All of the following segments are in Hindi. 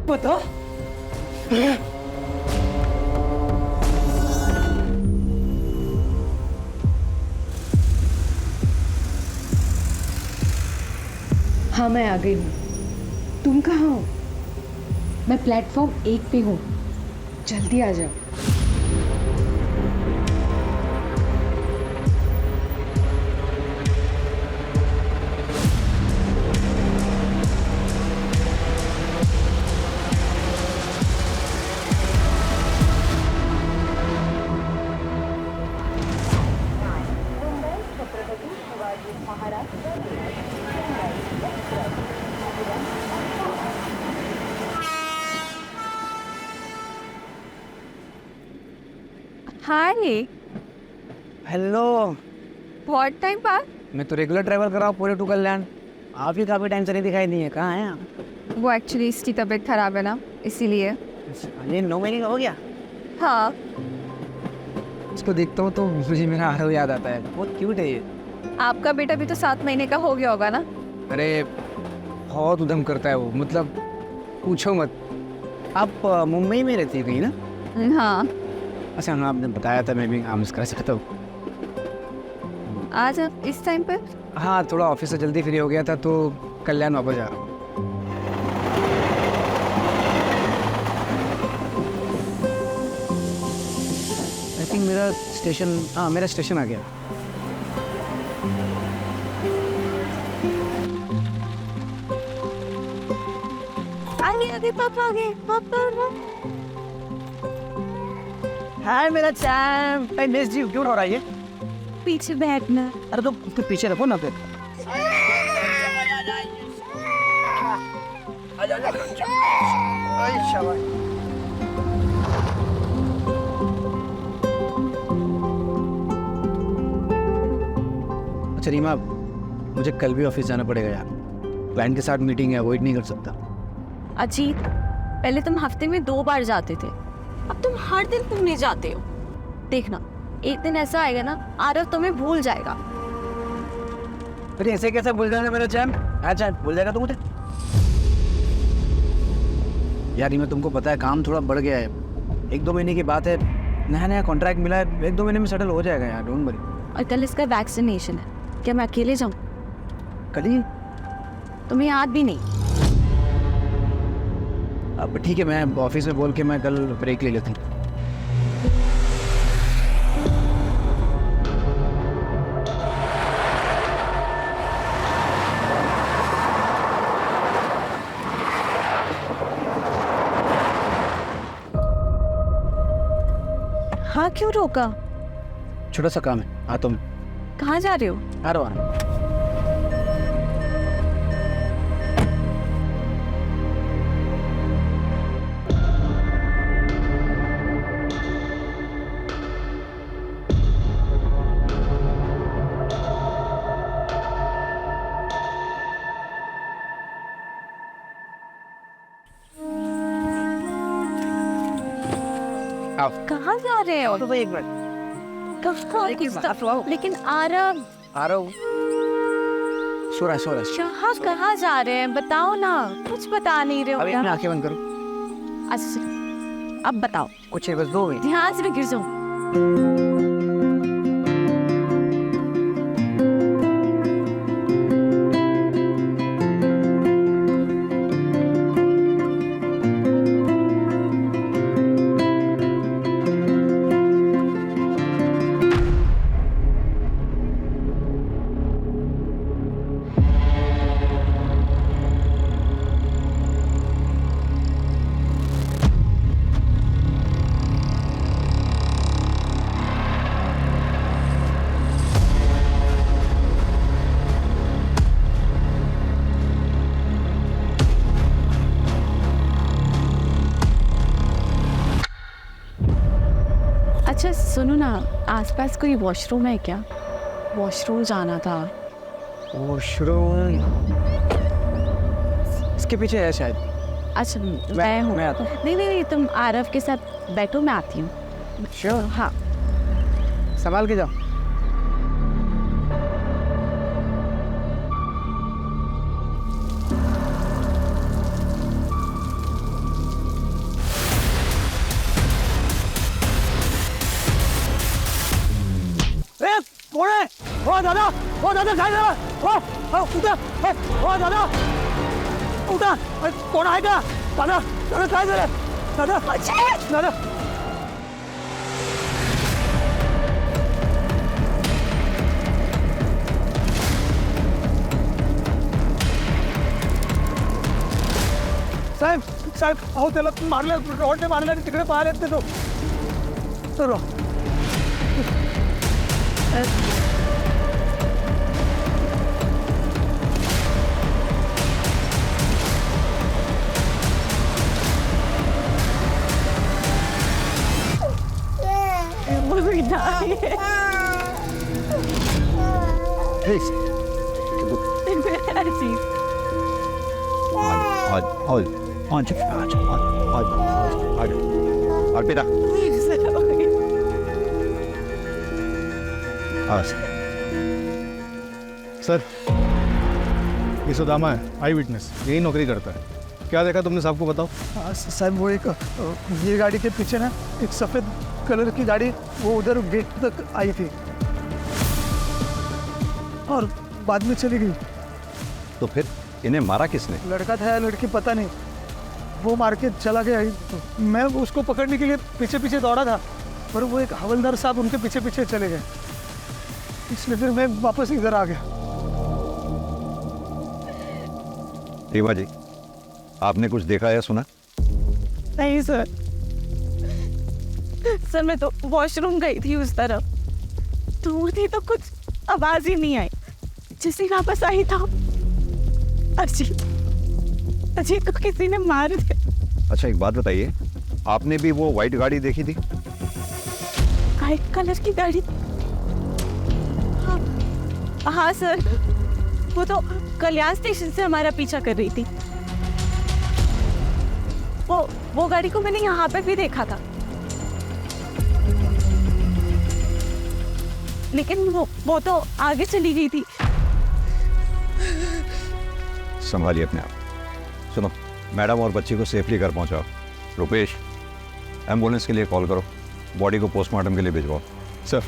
बता। हाँ मैं आ गई हूँ। तुम कहाँ हो? मैं प्लेटफॉर्म 1 पे हूँ, जल्दी आ जाओ। हाय। हेलो। बहुत टाइम बाद। मैं तो रेगुलर ट्रैवल कर रहा हूँ पूरे टू कल्याण। आप ही काफी टाइम से नहीं दिखाई नहीं है, कहाँ हैं आप? वो एक्चुअली इसकी तबीयत खराब है ना, इसीलिए। ये 9 महीने का हो गया। हाँ। इसको देखता हूँ तो मुझे मेरा आरव याद आता है, बहुत क्यूट है ये। आपका बेटा भी तो 7 महीने का हो गया होगा ना? अरे बहुत उधम करता है वो, मतलब पूछो मत। आप मुंबई में रहती कहीं ना? हाँ। अच्छा हाँ, आपने बताया था, मैं भी काम कर सकता हूँ। आज आप इस टाइम पर? हाँ थोड़ा ऑफिस से जल्दी फ्री हो गया था तो कल्याण वापस जा रहा हूँ। आई थिंक मेरा स्टेशन, हाँ मेरा स्टेशन आ गया। आगे आगे पापा आ गए, पापा। हाय मेरा चैम्प, आई मिस यू। क्यों हो रहा है ये? पीछे बैठना। अरे तो उसके पीछे रखो ना फिर। अच्छा रीमा, मुझे कल भी ऑफिस जाना पड़ेगा यार। क्लाइंट के साथ मीटिंग है, अवॉइड नहीं कर सकता। अजीत, पहले तुम हफ्ते में 2 बार जाते थे, अब तुम हर दिन घूमने जाते हो। देखना, एक दिन ऐसा आएगा ना, आरव तुम्हें भूल जाएगा। अरे ऐसे कैसे भूल जाएगा मेरा चैम्प? अच्छा भूल जाएगा तो मुझे? यार रीमा, तुमको पता है काम थोड़ा बढ़ गया है। 1-2 महीने की बात है, नया नया कॉन्ट्रैक्ट मिला है, 1-2 महीने में सेटल हो जाएगा यार, डोंट वरी। और कल इसका वैक्सीनेशन है, क्या मैं अकेले जाऊँ? कल ही? तुम्हें याद भी नहीं? अब ठीक है, मैं ऑफिस में बोल के मैं कल ब्रेक ले लेता हूँ। हाँ, क्यों रोका? छोटा सा काम है, आता हूँ मैं। कहाँ जा रहे हो? आ रहा हूँ। आओ। कहाँ जा रहे हो? तो भाई एक मिनट। लेकिन आरव। आ रहा हूँ। सो रहा है। कहाँ कहाँ जा रहे हैं, बताओ ना। कुछ बता नहीं रहे हो अभी क्या? अपनी आंखें बंद करो। अच्छा, अब बताओ। कुछ नहीं, बस 2 मिनट। ध्यान से, मैं गिर जाऊँ। अच्छा सुनो ना, आसपास कोई वॉशरूम है क्या? वॉशरूम जाना था। वॉशरूम इसके पीछे है शायद। अच्छा मैं हूँ। मैं आता हूँ। नहीं, तुम आरव के साथ बैठो, मैं आती हूँ। श्योर। हाँ। संभाल के जाओ। ओ दादा काय झालं? उठा ओ दादा उठा. कोण आहे का? दादा काय झालं? दादा साहेब अहो त्याला मारलं, रॉडने मारलं आणि तिकडे पाहायला येत तो. तर अर्पिता सर, ये सुदामा है, आई विटनेस, यही नौकरी करता है. क्या देखा तुमने? साहब को बताओ. साहब वो एक ये गाड़ी के पीछे ना एक सफ़ेद कलर की गाड़ी वो उधर गेट तक आई थी और बाद में चली गई. तो फिर इन्हें मारा किसने? लड़का था या लड़की पता नहीं, वो मार के चला गया. मैं उसको पकड़ने के लिए पीछे पीछे दौड़ा था पर वो एक हवलदार साहब उनके पीछे पीछे चले गए, इसलिए फिर मैं वापस इधर आ गया. रीवा जी, आपने कुछ देखा या सुना? नहीं सर. सर मैं तो वॉशरूम गई थी उस तरफ, दूर थी तो कुछ आवाज ही नहीं आई. जिसे वापस आई था अजीत को किसी ने मार दिया. अच्छा एक बात बताइए, आपने भी वो वाइट गाड़ी देखी थी? व्हाइट कलर की गाड़ी? हाँ सर, वो तो कल्याण स्टेशन से हमारा पीछा कर रही थी. वो गाड़ी को मैंने यहाँ पे भी देखा था, लेकिन वो तो आगे चली गई थी. संभालिए अपने आप. सुनो, मैडम और बच्ची को सेफली घर पहुंचाओ. रुपेश, एम्बुलेंस के लिए कॉल करो, बॉडी को पोस्टमार्टम के लिए भिजवाओ. सर.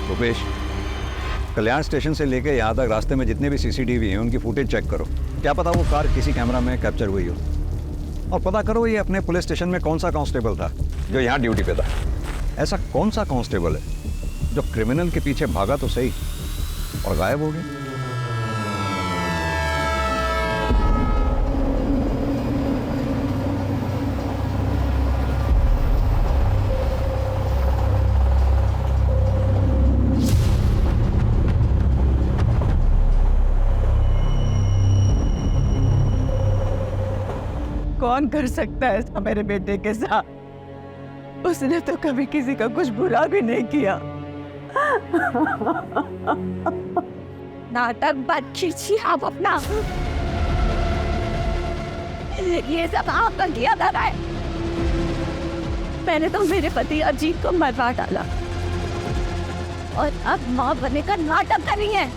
रुपेश, कल्याण स्टेशन से लेके यहाँ तक रास्ते में जितने भी सीसीटीवी हैं उनकी फुटेज चेक करो. क्या पता वो कार किसी कैमरा में कैप्चर हुई हो. और पता करो ये अपने पुलिस स्टेशन में कौन सा कांस्टेबल था जो यहाँ ड्यूटी पे था. ऐसा कौन सा कांस्टेबल है जो क्रिमिनल के पीछे भागा तो सही और गायब हो गया. कौन कर सकता है ऐसा मेरे बेटे के साथ? उसने तो कभी किसी का कुछ बुरा भी नहीं किया. नाटक बंद कीजिए आप अपना. ये सब आपका किया जा रहा है. मैंने तो मेरे पति अजीत को मरवा डाला और अब माँ बनने का नाटक कर रही है.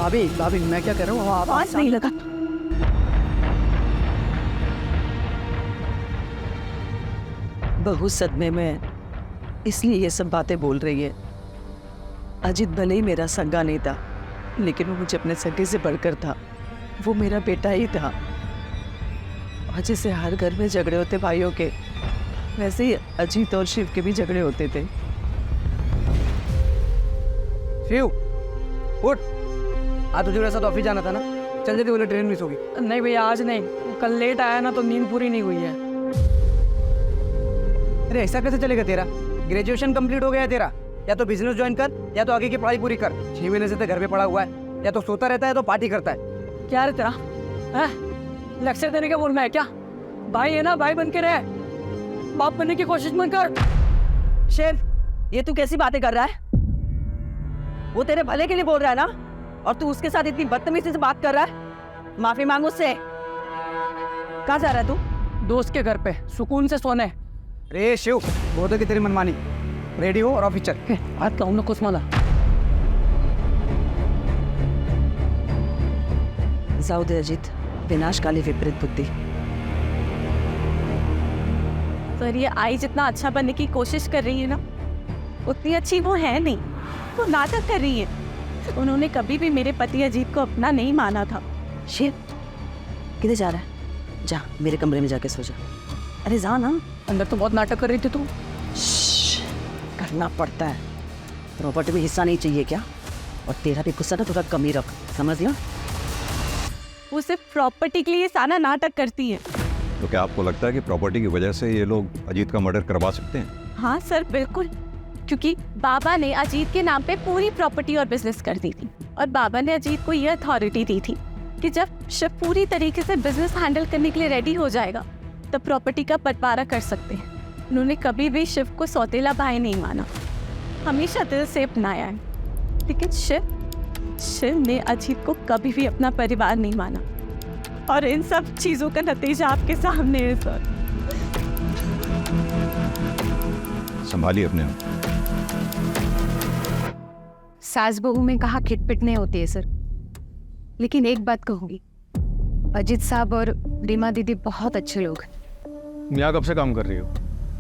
भाभी मैं क्या कर रहा हूँ? आवाज नहीं लगा. बहू सदमे में है, इसलिए ये सब बातें बोल रही है. अजीत भले ही मेरा सगा नहीं था, लेकिन वो मुझे अपने सगे से बढ़कर था. वो मेरा बेटा ही था. और जैसे हर घर में झगड़े होते भाइयों के, वैसे ही अजीत और शिव के भी झगड़े होते थे. शिव उठ, आज तुझे मेरे साथ ऑफिस जाना था ना. चल जल्दी, बोले ट्रेन मिस होगी. नहीं भैया आज नहीं, कल लेट आया ना तो नींद पूरी नहीं हुई है. अरे ऐसा कैसे चलेगा तेरा? ग्रेजुएशन कंप्लीट हो गया है तेरा, या तो बिजनेस ज्वाइन कर या तो आगे की पढ़ाई पूरी कर. 6 महीने से तो घर पे पड़ा हुआ है, या तो सोता रहता है तो पार्टी करता है. क्या रे तेरा है? लेक्चर देने के बोल में है क्या? भाई है ना, भाई बन के रहे, बाप बनने की कोशिश मत कर. शिव, ये तू कैसी बातें कर रहा है? वो तेरे भले के लिए बोल रहा है ना, और तू उसके साथ इतनी बदतमीजी से बात कर रहा है. माफी मांग उससे. कहाँ जा रहा है तू? दोस्त के घर पे सुकून से सोने. अरे शिव, बहुत है कि तेरी मनमानी. रेडी हो और ऑफिस चल. हाथ कहूँ ना कुछ मला. जाऊ दे अजित, विनाशकाली विपरीत बुद्धि. पर ये आई जितना अच्छा बनने की कोशिश कर रही है ना, उतनी अच्छी वो है नहीं। वो नाटक कर रही है। उन्होंने कभी भी मेरे पति अजीत को अपना नहीं माना था। शिव, किधर जा रहा है? जा मेरे कमरे में जाके सो जा। अरे जा ना। अंदर तो बहुत नाटक कर रही थी तू। श्श्श, करना पड़ता है। प्रॉपर्टी में हिस्सा नहीं चाहिए क्या? और तेरा भी गुस्सा ना थोड़ा कम ही रख, समझ लिया? वो सिर्फ प्रॉपर्टी के लिए सारा नाटक करती है। तो क्या आपको लगता है कि प्रॉपर्टी की वजह से ये लोग अजीत का मर्डर करवा सकते हैं? हाँ सर, बिल्कुल। क्योंकि बाबा ने अजीत के नाम पे पूरी प्रॉपर्टी और बिजनेस कर दी थी, और बाबा ने अजीत को ये अथॉरिटी दी थी कि जब शिव पूरी तरीके से बिजनेस हैंडल करने के लिए रेडी हो जाएगा तब प्रॉपर्टी का बंटवारा कर सकते हैं। उन्होंने कभी भी शिव को सौतेला भाई नहीं माना, हमेशा दिल से अपनाया है। लेकिन शिव ने अजीत को कभी भी अपना परिवार नहीं माना, और इन सब चीजों का नतीजा आपके सामने है सर। संभालिए अपने आप। सास बहू में कहा खिटपिट नहीं होती है सर, लेकिन एक बात कहूँगी, अजीत साहब और रीमा दीदी बहुत अच्छे लोग हैं। यहाँ कब से काम कर रही हो?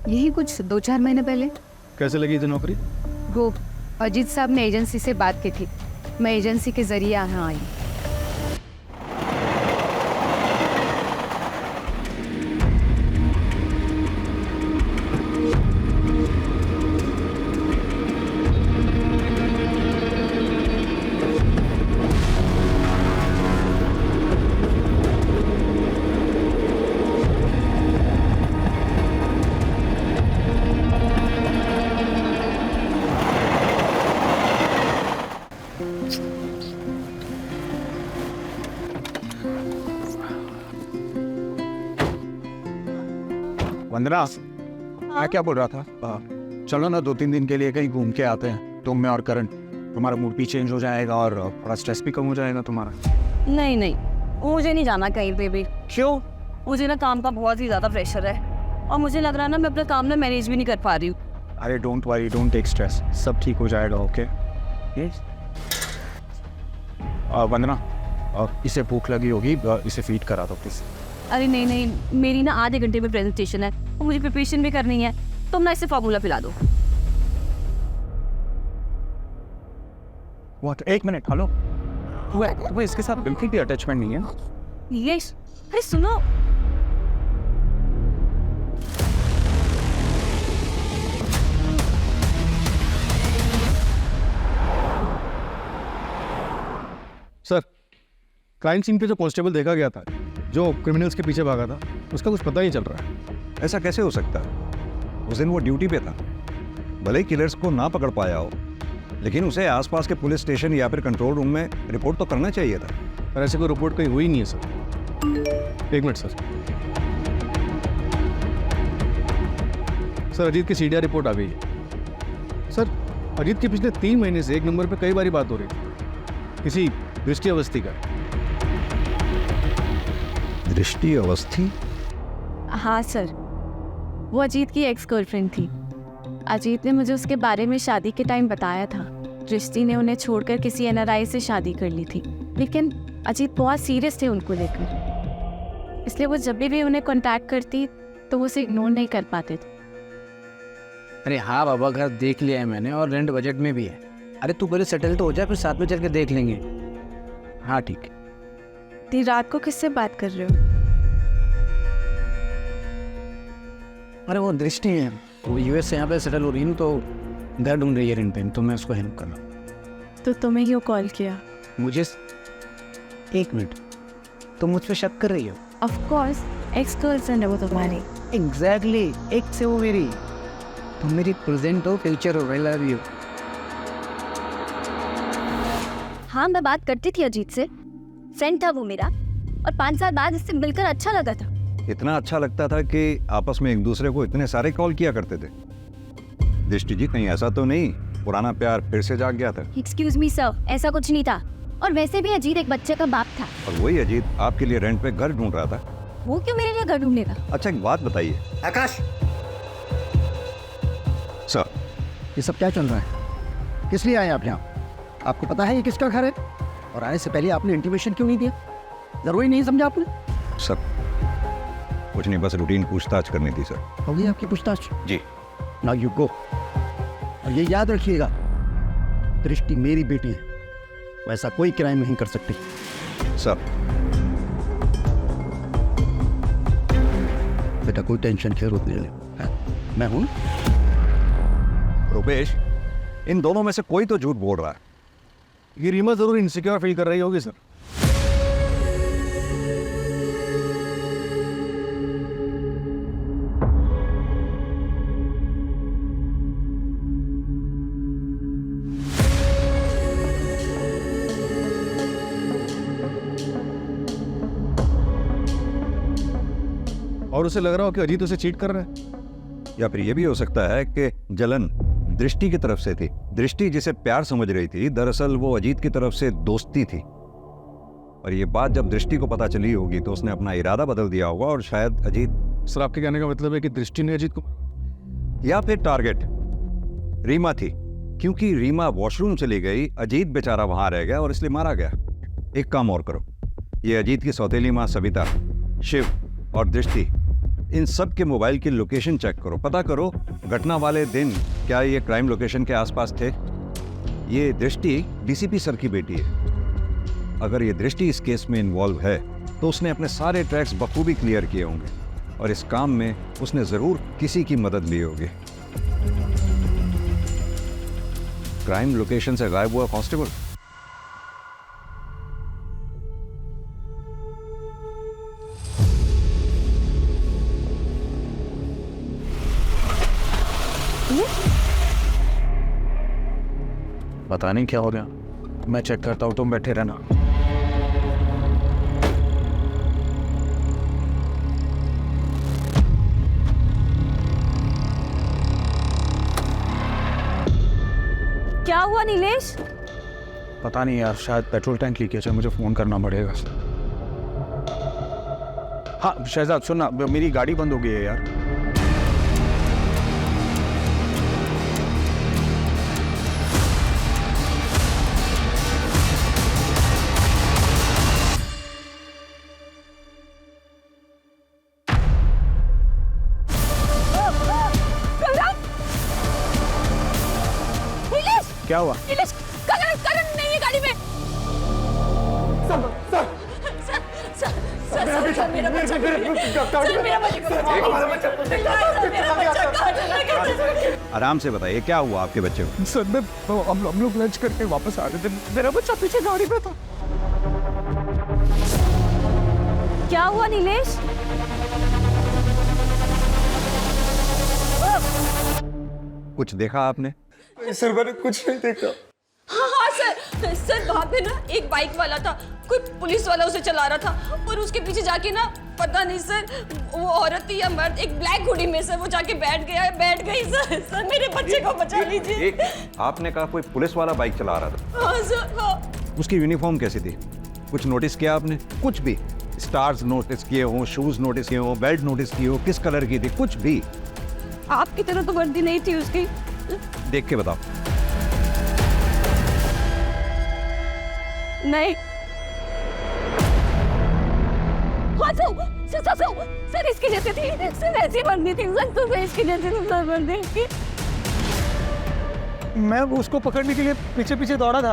यही कुछ 2-4 महीने पहले। कैसे लगी थी नौकरी? वो अजीत साहब ने एजेंसी से बात की थी, मैं एजेंसी के जरिए यहाँ आई। वंदना, मैं क्या बोल रहा था, चलो ना 2-3 दिन के लिए कहीं घूम के आते हैं, तुम मैं और करण। तुम्हारा मूड भी चेंज हो जाएगा और थोड़ा स्ट्रेस भी कम हो जाएगा तुम्हारा। नहीं नहीं, मुझे नहीं जाना कहीं पे भी। क्यों? मुझे ना काम का बहुत ही ज़्यादा प्रेशर है, और मुझे लग रहा है ना मैं अपना काम ना मैनेज भी नहीं कर पा रही हूँ। अरे don't worry, don't take stress, सब ठीक हो जाएगा। ओके वंदना, इसे भूख लगी होगी, इसे फीड करा दो प्लीज। अरे नहीं नहीं, मेरी ना आधे घंटे में प्रेजेंटेशन है और मुझे प्रिपरेशन भी करनी है। तुम ना इसे फार्मूला पिला दो। व्हाट? 1 minute, hello. तुम्हें इसके साथ बिल्कुल भी अटैचमेंट नहीं है? यस। अरे सुनो, सर, क्राइम सीन पे जो कांस्टेबल देखा गया था, जो क्रिमिनल्स के पीछे भागा था, उसका कुछ पता नहीं चल रहा है। ऐसा कैसे हो सकता है? उस दिन वो ड्यूटी पे था, भले ही किलर्स को ना पकड़ पाया हो, लेकिन उसे आसपास के पुलिस स्टेशन या फिर कंट्रोल रूम में रिपोर्ट तो करना चाहिए था। पर ऐसे कोई रिपोर्ट कहीं हुई नहीं है sir. 1 minute sir. Sir, Ajit की सीडीआर रिपोर्ट आ गई है। सर, अजीत के पिछले 3 महीने से 1 नंबर पे कई बारी बात हो रही थी, किसी दृष्टि अवस्थी का। दृष्टि अवस्थी? हाँ सर, वो अजीत की एक्स गर्लफ्रेंड थी। अजीत ने मुझे उसके बारे में शादी के टाइम बताया था। दृष्टि ने उन्हें छोड़कर किसी NRI से शादी कर ली थी, लेकिन अजीत बहुत सीरियस थे उनको लेकर, इसलिए वो जब भी उन्हें कांटेक्ट करती तो वो उसे इग्नोर नहीं कर पाते थे। अरे हाँ बाबा, घर देख लिया है मैंने और रेंट बजट में भी है। अरे तू पहले सेटल तो हो जाए, फिर साथ में चल के देख लेंगे। हाँ ठीक है। इतनी रात को किससे बात कर रहे हो? अरे वो दृष्टि है, वो US से यहाँ पे सेटल हो रही है ना, तो घर ढूंढ रही है रेंट पे, तो मैं उसको हेल्प कर रहा हूँ। तो तुम्हें क्यों कॉल किया? मुझे 1 मिनट, तुम मुझ पे शक कर रही हो? ऑफ कोर्स, एक्स गर्लफ्रेंड है वो तुम्हारी। एग्जैक्टली, एक से वो मेरी। तुम मेरी प्रेजेंट हो, फ्यूचर हो। I love you. हाँ, मैं बात करती थी अजीत से, फ्रेंड था वो मेरा, और 5 साल बाद इससे मिलकर अच्छा लगा था। इतना अच्छा लगता था कि आपस में एक दूसरे को इतने सारे कॉल किया करते थे। दृष्टि जी, कहीं ऐसा तो नहीं पुराना प्यार फिर से जाग गया था? एक्सक्यूज मी सर, ऐसा कुछ नहीं था, और वैसे भी अजीत एक बच्चे का बाप था। और वही अजीत आपके लिए रेंट पे घर ढूंढ रहा था। वो क्यों मेरे लिए घर ढूंढेगा? अच्छा, एक बात बताइए आकाश, सर, ये सब क्या चल रहा है? किस लिए आए आप यहाँ? आपको पता है ये किसका घर है? और आने से पहले आपने इंटीमेशन क्यों नहीं दिया? जरूरी नहीं समझा आपने? सर, कुछ नहीं, बस रूटीन पूछताछ करनी थी सर। हो गई आपकी पूछताछ? जी। Now you go. और ये याद रखिएगा, दृष्टि मेरी बेटी है, वैसा कोई क्राइम नहीं कर सकती। सर। बेटा कोई टेंशन खेर नहीं ले, मैं हूं। रुपेश, इन दोनों में से कोई तो झूठ बोल रहा है। ये रीमा जरूर इनसिक्योर फील कर रही होगी सर। और उसे लग रहा हो कि अजीत उसे चीट कर रहा है। या फिर यह भी हो सकता है कि जलन दृष्टि की तरफ से थी। दृष्टि जिसे प्यार समझ रही थी, दरअसल वो अजीत की तरफ से दोस्ती थी। और ये बात जब दृष्टि को पता चली होगी तो उसने अपना इरादा बदल दिया होगा और शायद अजीत। सर आपके कहने का मतलब है कि दृष्टि ने अजीत को, या फिर टारगेट रीमा थी, क्योंकि रीमा वॉशरूम चली गई, अजीत बेचारा वहां रह गया और इसलिए मारा गया। एक काम और करो, ये अजीत की सौतेली मां सविता, शिव और दृष्टि, इन सब के मोबाइल की लोकेशन चेक करो। पता करो घटना वाले दिन क्या ये क्राइम लोकेशन के आसपास थे। ये दृष्टि डीसीपी सर की बेटी है। अगर ये दृष्टि इस केस में इन्वॉल्व है तो उसने अपने सारे ट्रैक्स बखूबी क्लियर किए होंगे और इस काम में उसने जरूर किसी की मदद ली होगी। क्राइम लोकेशन से गायब हुआ कांस्टेबल। पता नहीं क्या हो गया, मैं चेक करता हूँ, तुम बैठे रहना। क्या हुआ नीलेश? पता नहीं यार, शायद पेट्रोल टैंक लीकेज है, मुझे फोन करना पड़ेगा। हाँ शहजाद सुनना, मेरी गाड़ी बंद हो गई है यार। क्या हुआ? करण नहीं है गाड़ी में। आराम से बताइए क्या हुआ आपके बच्चे को? सर मैं हम लोग लंच करके वापस आ रहे थे, मेरा बच्चा पीछे गाड़ी में था। क्या हुआ नीलेश? कुछ देखा आपने? सर मैंने कुछ नहीं देखा। हाँ सर वहाँ पे ना एक बाइक वाला था, कोई पुलिस वाला उसे चला रहा था और उसके पीछे जाके ना पता नहीं सर वो औरत थी या मर्द, एक ब्लैक हुडी में से वो जाके बैठ गई सर मेरे बच्चे को बचा लीजिए। आपने कहा कोई पुलिस वाला बाइक चला रहा था? हाँ सर हाँ। उसकी यूनिफॉर्म कैसी थी? कुछ नोटिस किया आपने? कुछ भी स्टार्स नोटिस किए हो, शूज नोटिस किए हो, बेल्ट नोटिस की हो, किस कलर की थी, कुछ भी? आपकी तरह तो वर्दी नहीं थी उसकी। देख के बताओ। नहीं। हाँ सर इसकी जैसे थी, सर ऐसी वर्दी थी सर, तो इसकी जैसे सर वर्दी इसकी। मैं उसको पकड़ने के लिए पीछे पीछे दौड़ा था,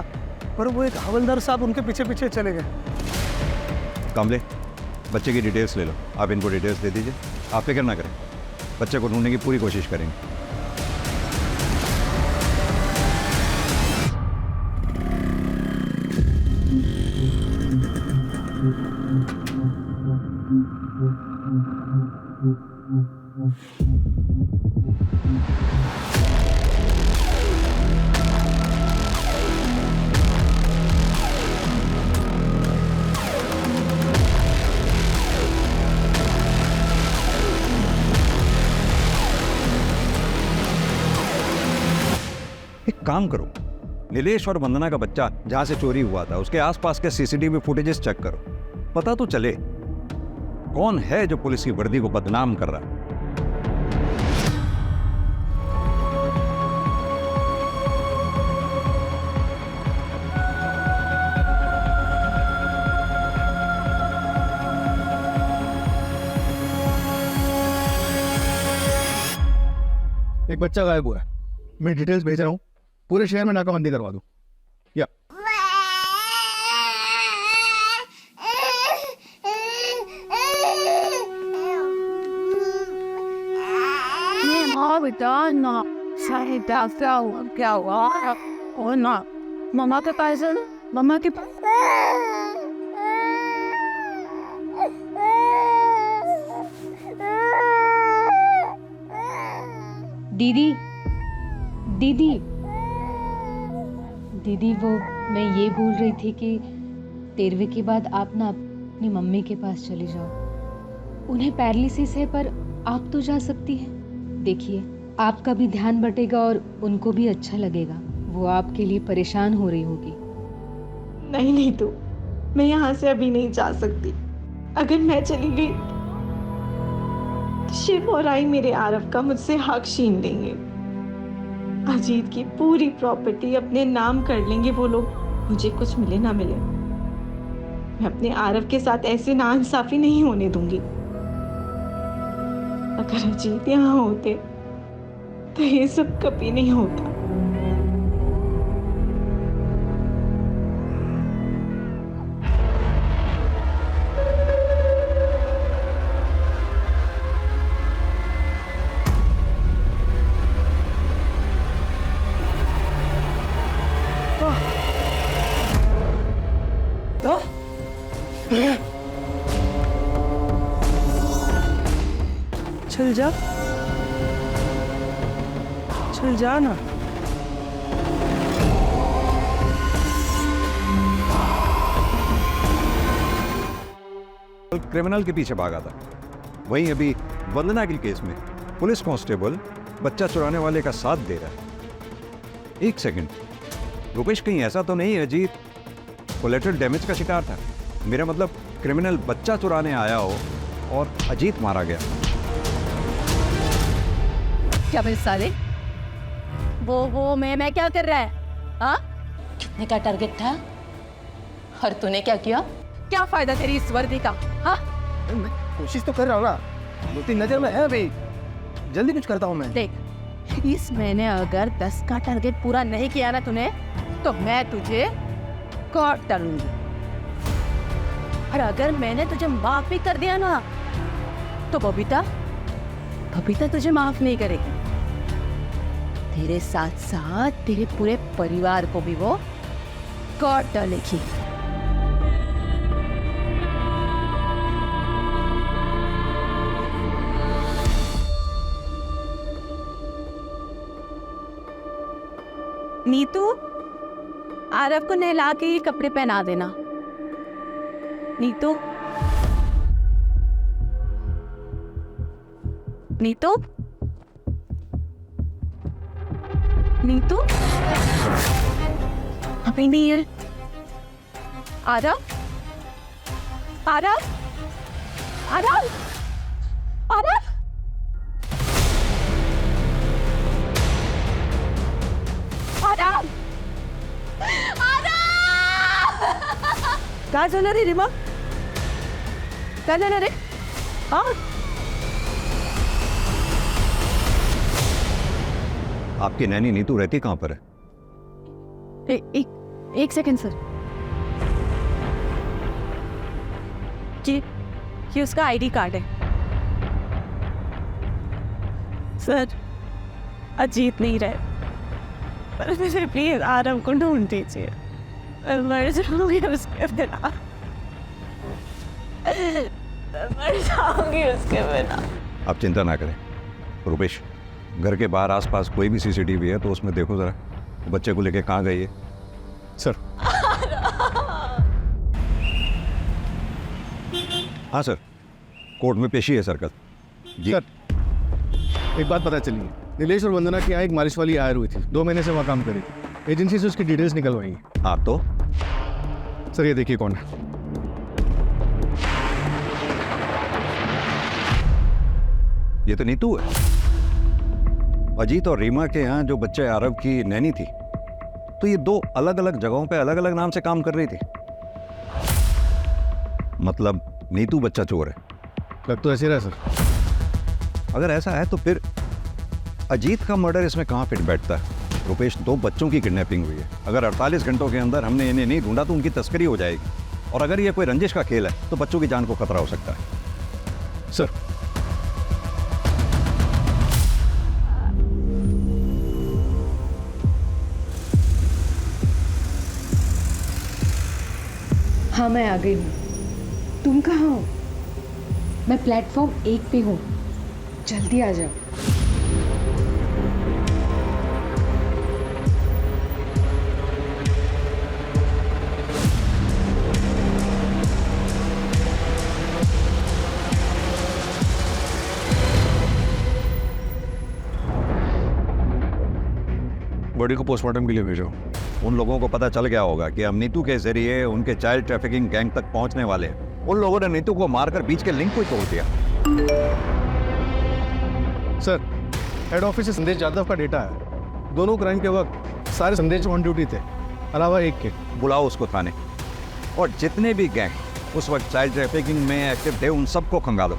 पर वो एक हवलदार साहब उनके पीछे पीछे चले गए। कामले, बच्चे की डिटेल्स ले लो, आप इनको डिटेल्स दे दीजिए। आप फिक्र ना करें, बच्चे को ढूंढने की पूरी कोशिश करेंगे। एक काम करो, नीलेश और वंदना का बच्चा जहां से चोरी हुआ था उसके आसपास के सीसीटीवी फुटेजेस चेक करो, पता तो चले कौन है जो पुलिस की वर्दी को बदनाम कर रहा है। बच्चा गायब हुआ है। मैं डिटेल्स भेज रहा हूँ, पूरे शहर में नाकाबंदी करवा दूँ। या बेटा ना सारे क्या हुआ और ना मम्मा के पास है, मम्मा के पास। दीदी दीदी दीदी, वो मैं ये बोल रही थी कि 13वीं के बाद आप ना अपनी मम्मी के पास चली जाओ। उन्हें पैरालिसिस है पर आप तो जा सकती हैं। देखिए, आपका भी ध्यान बटेगा और उनको भी अच्छा लगेगा। वो आपके लिए परेशान हो रही होगी। नहीं नहीं, तो मैं यहाँ से अभी नहीं जा सकती। अगर मैं चली गई तो शिव और आई मेरे आरव का मुझसे हक छीन लेंगे। अजीत की पूरी प्रॉपर्टी अपने नाम कर लेंगे वो लोग, मुझे कुछ मिले ना मिले। मैं अपने आरव के साथ ऐसी नाइंसाफी नहीं होने दूंगी। अगर अजीत यहाँ होते तो ये सब कभी नहीं होता। चल जा, चल जा ना। क्रिमिनल के पीछे भागा था। वहीं अभी वंदना के केस में पुलिस कांस्टेबल बच्चा चुराने वाले का साथ दे रहा है। एक सेकंड, रुपेश, कहीं ऐसा तो नहीं अजीत कोलेटरल डैमेज का शिकार था? मेरा मतलब क्रिमिनल बच्चा चुराने आया हो और अजीत मारा गया। क्या भाई साले, वो मैं क्या कर रहा है? हाँ, कितने का टारगेट था और तूने क्या किया? क्या फायदा तेरी इस वर्दी का? हाँ, मैं कोशिश तो कर रहा हूँ ना, 2-3 नजर में है अभी, जल्दी कुछ करता हूँ मैं। देख, इस महीने अगर 10 का टारगेट पूरा नहीं किया ना तूने, तो मैं तुझे काट डालूंगी। और अगर मैंने तुझे माफ भी कर दिया ना, तो बबीता तुझे माफ नहीं करेगी। तेरे साथ साथ तेरे पूरे परिवार को भी वो काट डालेगी। नीतू, आरव को नहला के ये कपड़े पहना देना। नीतू, नीतू, नीतू, अभी नहीं है। आरव, आरव, आरव, आरव, आरव, काय झालं रे रीमा? काय झालं रे? हाँ, आपकी नैनी नीतू रहती कहाँ पर है? एक सेकंड सर, ये उसका आईडी कार्ड है। सर, अजीत नहीं रहे, पर मुझे प्लीज आरव को ढूंढ दीजिए। मैं मर जाऊंगी उसके बिना, मर जाऊंगी उसके बिना। आप चिंता ना करें रुपेश, घर के बाहर आसपास कोई भी सीसीटीवी है तो उसमें देखो जरा, बच्चे को लेके कहाँ गई है। सर। हाँ सर, कोर्ट में पेशी है सर कल। जी सर, एक बात पता चली, नीलेश और वंदना की यहाँ एक मालिश वाली हायर हुई थी, 2 महीने से वहाँ काम करी थी। एजेंसी से उसकी डिटेल्स निकलवाई। हाँ तो सर ये देखिए कौन है। ये तो नीतू है। अजीत और रीमा के यहाँ जो बच्चे आरव की नैनी थी, तो ये 2 अलग अलग जगहों पे अलग अलग नाम से काम कर रही थी। मतलब नीतू बच्चा चोर है। लग तो ऐसे रहा सर। अगर ऐसा है तो फिर अजीत का मर्डर इसमें कहाँ फिट बैठता है? रुपेश, 2 बच्चों की किडनैपिंग हुई है। अगर 48 घंटों के अंदर हमने इन्हें नहीं ढूंढा तो उनकी तस्करी हो जाएगी, और अगर ये कोई रंजिश का खेल है तो बच्चों की जान को खतरा हो सकता है। सर, हाँ मैं आ गई हूँ। तुम कहाँ हो? मैं प्लेटफॉर्म 1 पे हूँ, जल्दी आ जाओ। बॉडी को पोस्टमार्टम के लिए भेजो। उन लोगों को पता चल गया होगा कि हम नीतू के जरिए उनके चाइल्ड ट्रैफिकिंग गैंग तक पहुंचने वाले हैं। उन लोगों ने नीतू को मारकर बीच के लिंक को ही तोड़ दिया। सर, हेड ऑफिस से संदेश यादव का डेटा है। दोनों क्राइम के वक्त सारे संदेश ऑन ड्यूटी थे, अलावा एक के। बुलाओ उसको थाने, और जितने भी गैंग उस वक्त चाइल्ड ट्रैफिकिंग में एक्टिव थे उन सबको खंगालो।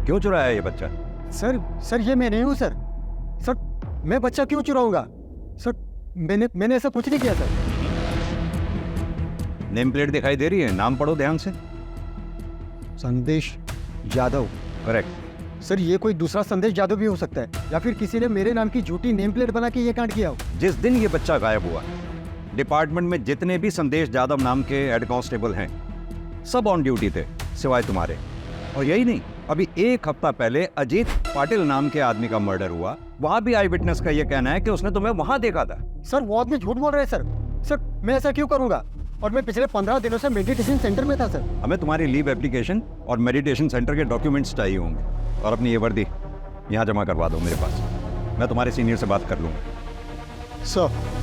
क्यों चुराया ये बच्चा? सर ये मैं नहीं हूँ सर। मैं बच्चा क्यों चुराऊंगा? सर मैंने ऐसा कुछ नहीं किया सर। नेम प्लेट दिखाई दे रही है, नाम पढ़ो ध्यान से। संदेश यादव। करेक्ट। सर ये कोई दूसरा संदेश यादव भी हो सकता है, या फिर किसी ने मेरे नाम की झूठी नेम प्लेट बना के ये कांड किया हो। जिस दिन ये बच्चा गायब हुआ, डिपार्टमेंट में जितने भी संदेश यादव नाम के हेड कांस्टेबल हैं सब ऑन ड्यूटी थे, सिवाय तुम्हारे। और यही नहीं, अभी 1 हफ्ता पहले अजीत पाटिल नाम के आदमी का मर्डर हुआ, वहां भी आई विटनेस का यह कहना है कि उसने तुम्हें वहां देखा था। सर वो आदमी झूठ बोल रहे हैं सर। मैं ऐसा क्यों करूंगा? और मैं पिछले 15 दिनों से मेडिटेशन सेंटर में था सर। हमें तुम्हारी लीव एप्लीकेशन और मेडिटेशन सेंटर के डॉक्यूमेंट्स चाहिए होंगे, और अपनी ये वर्दी यहाँ जमा करवा दो मेरे पास। मैं तुम्हारे सीनियर से बात कर लूँगा। सर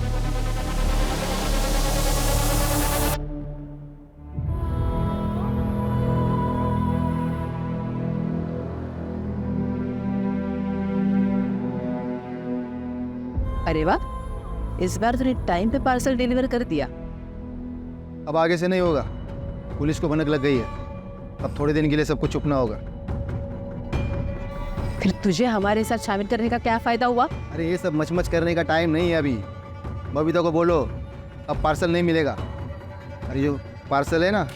अरे वाह, इस बार तूने टाइम पे पार्सल डिलीवर कर दिया। अब आगे से नहीं होगा, पुलिस को भनक लग गई है। अब थोड़े दिन के लिए सबको चुपना होगा। फिर तुझे हमारे साथ शामिल करने का क्या फायदा हुआ? अरे ये सब मचमच करने का टाइम नहीं है अभी। बबीता को बोलो अब पार्सल नहीं मिलेगा। अरे जो पार्सल है ना,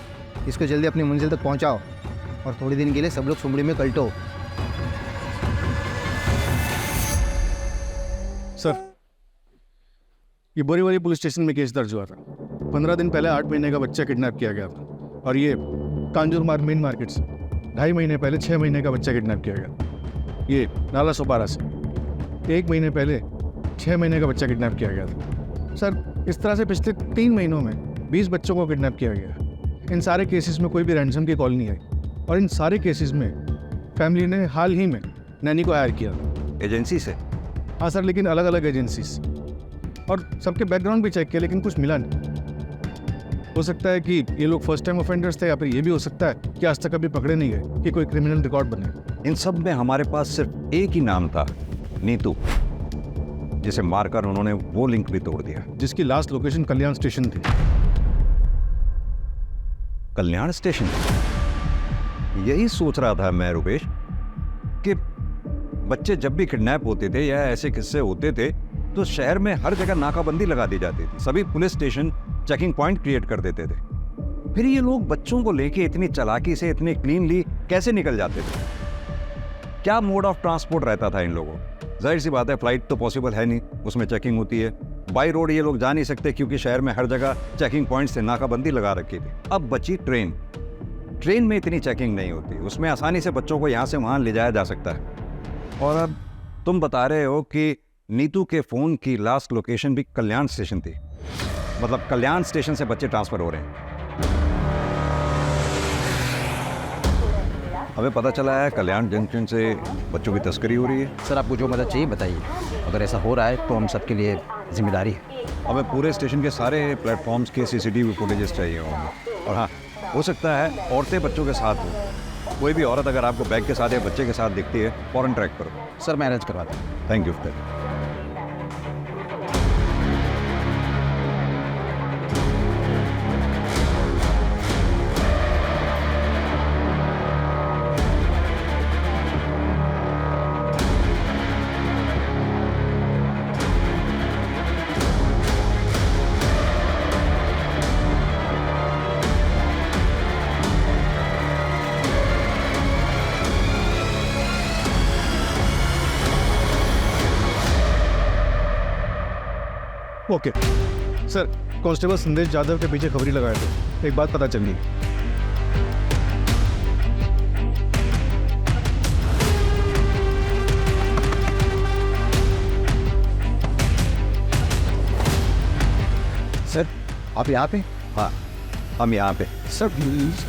इसको जल्दी अपनी मंजिल तक पहुंचाओ, और थोड़े दिन के लिए सब लोग सुमड़ी में कल्टो। सर, ये बोरीवली पुलिस स्टेशन में केस दर्ज हुआ था। 15 दिन पहले 8 महीने का बच्चा किडनैप किया गया था, और ये कांजूर मार्ग मेन मार्केट से 2.5 महीने पहले 6 महीने का बच्चा किडनैप किया गया। ये नाला सोपारा से 1 महीने पहले 6 महीने का बच्चा किडनैप किया गया था। सर, इस तरह से पिछले 3 महीनों में 20 बच्चों को किडनैप किया गया। इन सारे केसेस में कोई भी रैंसम की कॉल नहीं आई, और इन सारे केसेस में फैमिली ने हाल ही में नैनी को हायर किया था। एजेंसी से? हाँ सर, लेकिन अलग अलग एजेंसी से, और सबके बैकग्राउंड भी चेक किया, लेकिन कुछ मिला नहीं। हो सकता है कि ये लोग फर्स्ट टाइम ऑफेंडर्स थे, या फिर ये भी हो सकता है कि आज तक अभी पकड़े नहीं गए, कि कोई क्रिमिनल रिकॉर्ड बने। इन सब में हमारे पास सिर्फ एक ही नाम था, नीतू, जिसे मारकर उन्होंने वो लिंक भी तोड़ दिया, जिसकी लास्ट लोकेशन कल्याण स्टेशन थी। कल्याण स्टेशन? यही सोच रहा था मैं रुपेश, कि बच्चे जब भी किडनैप होते थे या ऐसे किस्से होते थे तो शहर में हर जगह नाकाबंदी लगा दी जाती थी, सभी police station checking point create कर देते थे। फिर ये लोग बच्चों को लेके इतनी चालाकी से, इतनी क्लीनली कैसे निकल जाते थे? क्या मोड ऑफ ट्रांसपोर्ट रहता था इन लोगों? जाहिर सी बात है, फ्लाइट तो पॉसिबल है नहीं, उसमें चेकिंग होती है। बाई रोड ये लोग जा नहीं सकते, क्योंकि शहर में हर जगह चेकिंग पॉइंट से नाकाबंदी लगा रखी थी। अब बची ट्रेन। ट्रेन में इतनी चेकिंग नहीं होती, उसमें आसानी से बच्चों को यहाँ से वहाँ ले जाया जा सकता है। और अब तुम बता रहे हो कि नीतू के फ़ोन की लास्ट लोकेशन भी कल्याण स्टेशन थी, मतलब कल्याण स्टेशन से बच्चे ट्रांसफ़र हो रहे हैं। हमें पता चला है कल्याण जंक्शन से बच्चों की तस्करी हो रही है। सर, आपको जो मदद चाहिए बताइए, अगर ऐसा हो रहा है तो हम सबके लिए जिम्मेदारी है। हमें पूरे स्टेशन के सारे प्लेटफॉर्म्स के CCTV फुटेजेस चाहिए होंगे, और हाँ, हो सकता है औरतें बच्चों के साथ हो, कोई भी औरत अगर आपको बैग के साथ या बच्चे के साथ दिखती है फौरन ट्रैक करो। सर मैं अरेंज करवाता हूँ। Thank you. Okay sir, constable संदेश यादव के पीछे खबरी लगाए थे। एक बात पता चली। सर आप यहाँ पे? हाँ हम यहाँ पे। Sir please.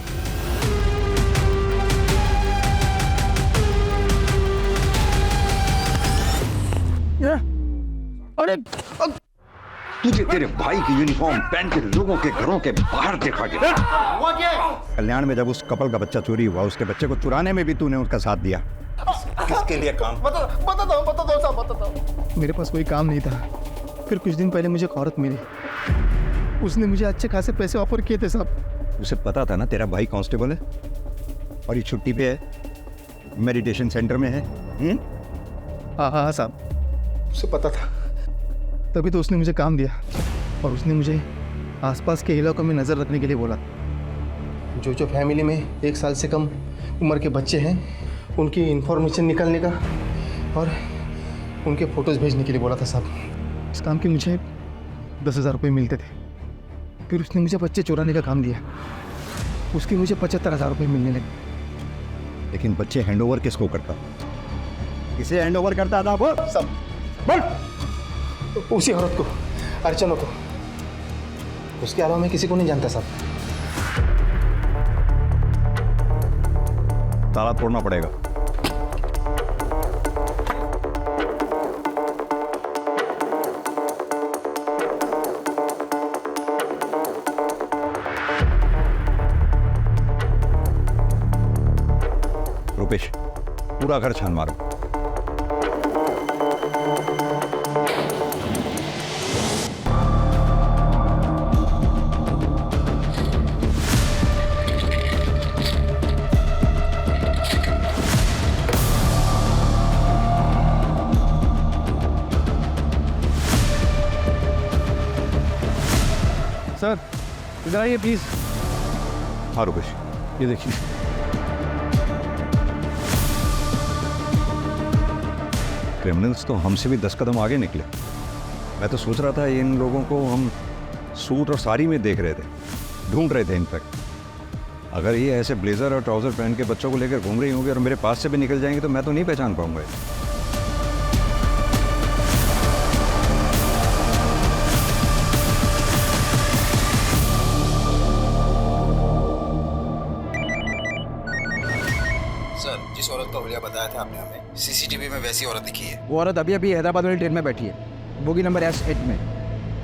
अरे तुझे तेरे भाई की यूनिफॉर्म पहन के लोगों के घरों के बाहर देखा गया। कल्याण में जब उस कपल का बच्चा चोरी हुआ, उसके बच्चे को चुराने में भी तूने उसका साथ दिया। किसके लिए काम? बता दो। मेरे पास कोई काम नहीं था। फिर कुछ दिन पहले मुझे एक औरत मिली, उसने मुझे अच्छे खासे पैसे ऑफर किए थे साहब। उसे पता था ना तेरा भाई कांस्टेबल है और ये छुट्टी पे है, मेडिटेशन सेंटर में है। हाँ साहब, उसे पता था, तभी तो उसने मुझे काम दिया। और उसने मुझे आसपास के इलाकों में नज़र रखने के लिए बोला। जो फैमिली में 1 साल से कम उम्र के बच्चे हैं, उनकी इंफॉर्मेशन निकालने का और उनके फ़ोटोज़ भेजने के लिए बोला था साहब। इस काम के मुझे 10,000 रुपये मिलते थे। फिर उसने मुझे बच्चे चुराने का काम दिया, उसके मुझे 75,000 रुपये मिलने लगे। लेकिन बच्चे हैंडओवर किसको करता? किसे हैंडओवर करता था वो? सब बोल। उसी औरत को, अर्चना को। उसके अलावा मैं किसी को नहीं जानता साहब। ताला तोड़ना पड़ेगा। रुपेश, पूरा घर छान मारो। सर इधर आइए प्लीज। हाँ रुपेश, ये देखिए। क्रिमिनल्स तो हमसे भी 10 कदम आगे निकले। मैं तो सोच रहा था इन लोगों को हम सूट और साड़ी में देख रहे थे, ढूंढ रहे थे। इनफैक्ट अगर ये ऐसे ब्लेजर और ट्राउजर पहन के बच्चों को लेकर घूम रही होंगी और मेरे पास से भी निकल जाएंगे तो मैं तो नहीं पहचान पाऊंगा। जिस औरत का हुलिया बताया था आपने हमें, सीसीटीवी में वैसी औरत दिखी है। वो औरत अभी अभी हैदराबाद वाली ट्रेन में बैठी है, बोगी नंबर S8 में।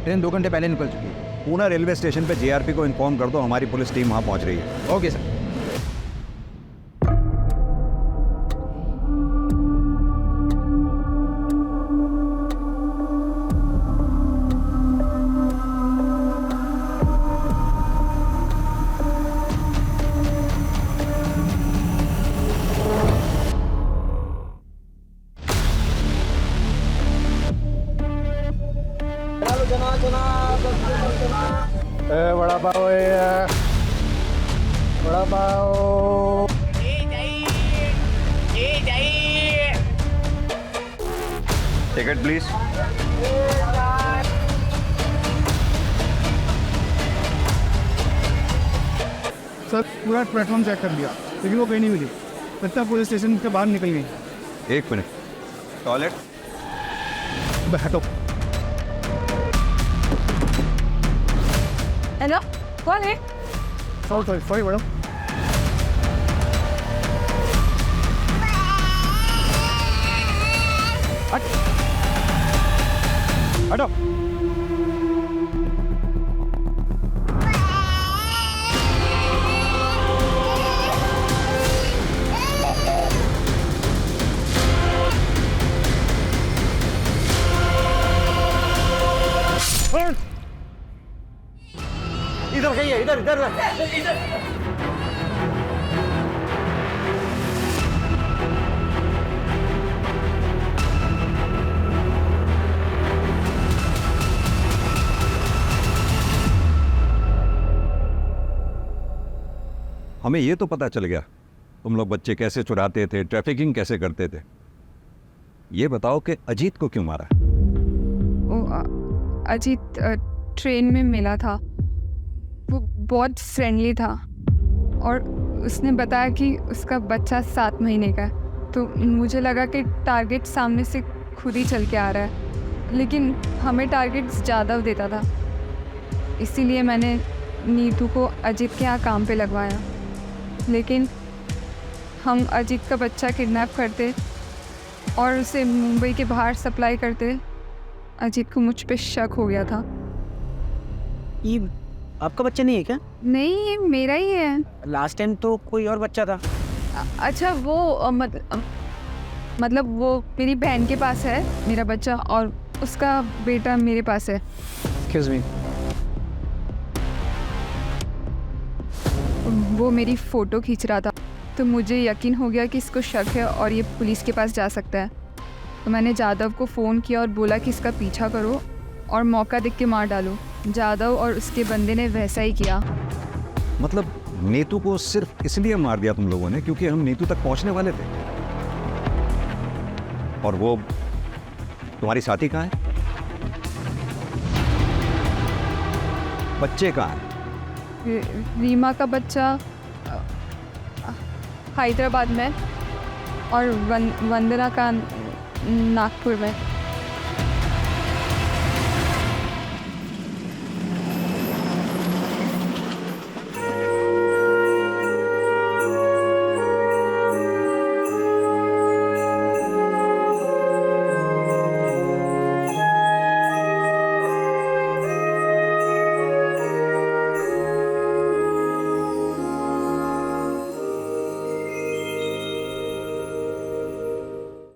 ट्रेन 2 घंटे पहले निकल चुकी है। पूना रेलवे स्टेशन पे जीआरपी को इन्फॉर्म कर दो, हमारी पुलिस टीम वहाँ पहुँच रही है। Okay sir. बड़ा पाव है, vada pav. Ticket please. Sir पूरा प्लेटफॉर्म चेक कर लिया, लेकिन वो कहीं नहीं मिली। लगता है पुलिस स्टेशन से बाहर निकल गई। 1 मिनट, टॉयलेट। हटो। हेलो, कौन है? Sorry madam. हटो। इधर कहिए, इधर इधर हमें ये तो पता चल गया तुम लोग बच्चे कैसे चुराते थे, ट्रैफिकिंग कैसे करते थे। ये बताओ कि अजीत को क्यों मारा? अजीत ट्रेन में मिला था, वो बहुत फ्रेंडली था और उसने बताया कि उसका बच्चा 7 महीने का है। तो मुझे लगा कि टारगेट सामने से खुद ही चल के आ रहा है, लेकिन हमें टारगेट्स ज़्यादा देता था, इसीलिए मैंने नीतू को अजीत के यहाँ काम पे लगवाया। लेकिन हम अजीत का बच्चा किडनैप करते और उसे मुंबई के बाहर सप्लाई करते। अजीत को मुझ पे शक हो गया था। ये आपका बच्चा नहीं है क्या? नहीं, ये मेरा ही है। लास्ट टाइम तो कोई और बच्चा था। अच्छा, वो मतलब वो मेरी बहन के पास है मेरा बच्चा, और उसका बेटा मेरे पास है। Excuse me. वो मेरी फ़ोटो खींच रहा था, तो मुझे यकीन हो गया कि इसको शक है और ये पुलिस के पास जा सकता है। तो मैंने जादव को फ़ोन किया और बोला कि इसका पीछा करो और मौका देख के मार डालो। जादव और उसके बंदे ने वैसा ही किया। मतलब नीतू को सिर्फ इसलिए मार दिया तुम लोगों ने क्योंकि हम नीतू तक पहुंचने वाले थे? और वो तुम्हारी साथी कहाँ है? बच्चे कहाँ हैं? रीमा का बच्चा हैदराबाद में और वंदना का नागपुर में।